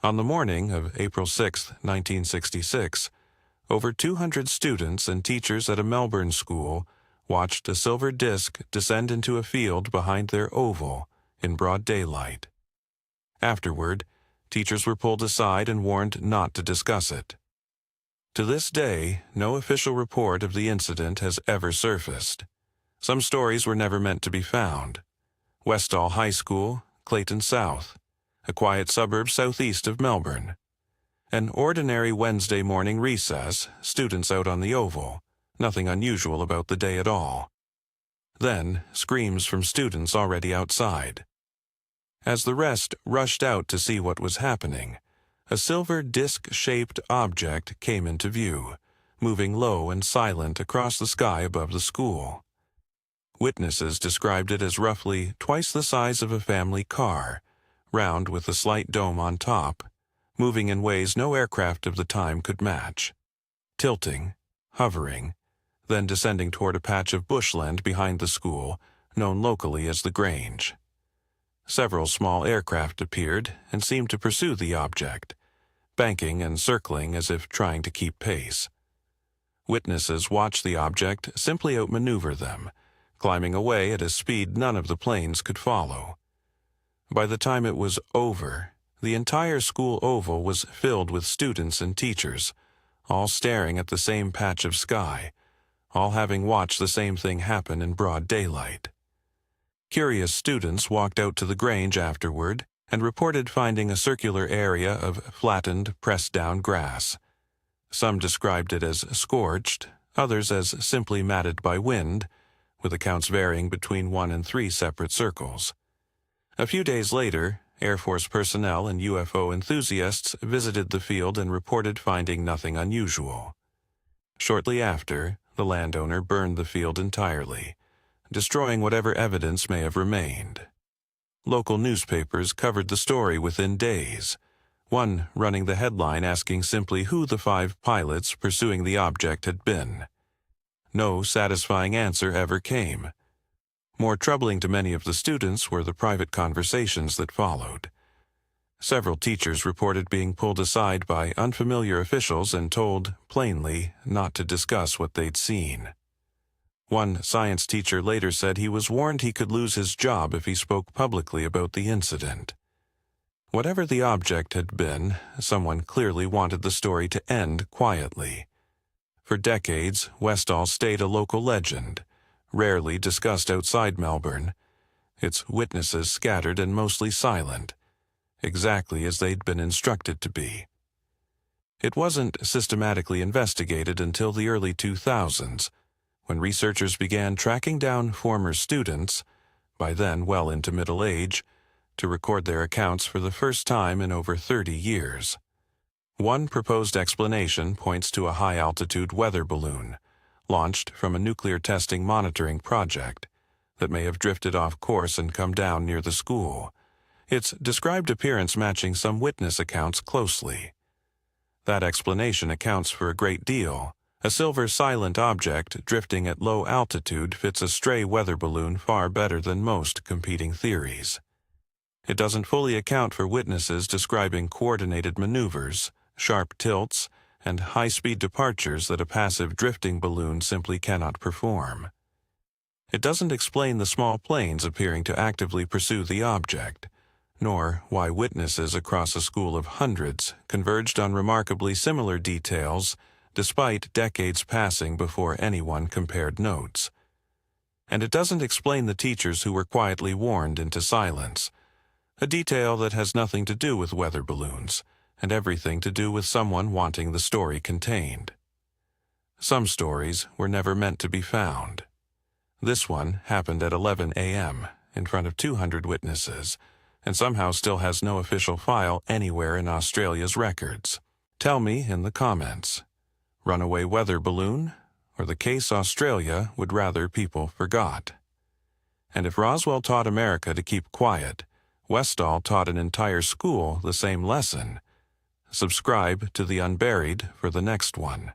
On the morning of April 6, 1966, over 200 students and teachers at a Melbourne school watched a silver disc descend into a field behind their oval in broad daylight. Afterward, teachers were pulled aside and warned not to discuss it. To this day, no official report of the incident has ever surfaced. Some stories were never meant to be found. Westall High School, Clayton South, a quiet suburb southeast of Melbourne. An ordinary Wednesday morning recess, students out on the oval, nothing unusual about the day at all. Then, screams from students already outside. As the rest rushed out to see what was happening, a silver disc-shaped object came into view, moving low and silent across the sky above the school. Witnesses described it as roughly twice the size of a family car, round with a slight dome on top, moving in ways no aircraft of the time could match. Tilting, hovering, then descending toward a patch of bushland behind the school, known locally as the Grange. Several small aircraft appeared and seemed to pursue the object, banking and circling as if trying to keep pace. Witnesses watched the object simply outmaneuver them, climbing away at a speed none of the planes could follow. By the time it was over, the entire school oval was filled with students and teachers, all staring at the same patch of sky, all having watched the same thing happen in broad daylight. Curious students walked out to the Grange afterward and reported finding a circular area of flattened, pressed-down grass. Some described it as scorched, others as simply matted by wind, with accounts varying between 1 and 3 separate circles. A few days later, Air Force personnel and UFO enthusiasts visited the field and reported finding nothing unusual. Shortly after, the landowner burned the field entirely, destroying whatever evidence may have remained. Local newspapers covered the story within days, one running the headline asking simply who the 5 pilots pursuing the object had been. No satisfying answer ever came. More troubling to many of the students were the private conversations that followed. Several teachers reported being pulled aside by unfamiliar officials and told, plainly, not to discuss what they'd seen. One science teacher later said he was warned he could lose his job if he spoke publicly about the incident. Whatever the object had been, someone clearly wanted the story to end quietly. For decades, Westall stayed a local legend, rarely discussed outside Melbourne, its witnesses scattered and mostly silent, exactly as they'd been instructed to be. It wasn't systematically investigated until the early 2000s, when researchers began tracking down former students, by then well into middle age, to record their accounts for the first time in over 30 years. One proposed explanation points to a high-altitude weather balloon, launched from a nuclear testing monitoring project, that may have drifted off course and come down near the school, its described appearance matching some witness accounts closely. That explanation accounts for a great deal. A silver silent object drifting at low altitude fits a stray weather balloon far better than most competing theories. It doesn't fully account for witnesses describing coordinated maneuvers, sharp tilts, and high-speed departures that a passive drifting balloon simply cannot perform. It doesn't explain the small planes appearing to actively pursue the object, nor why witnesses across a school of hundreds converged on remarkably similar details despite decades passing before anyone compared notes. And it doesn't explain the teachers who were quietly warned into silence, a detail that has nothing to do with weather balloons, and everything to do with someone wanting the story contained. Some stories were never meant to be found. This one happened at 11 a.m. in front of 200 witnesses, and somehow still has no official file anywhere in Australia's records. Tell me in the comments. Runaway weather balloon, or the case Australia would rather people forgot? And if Roswell taught America to keep quiet, Westall taught an entire school the same lesson. Subscribe to the Unburied for the next one.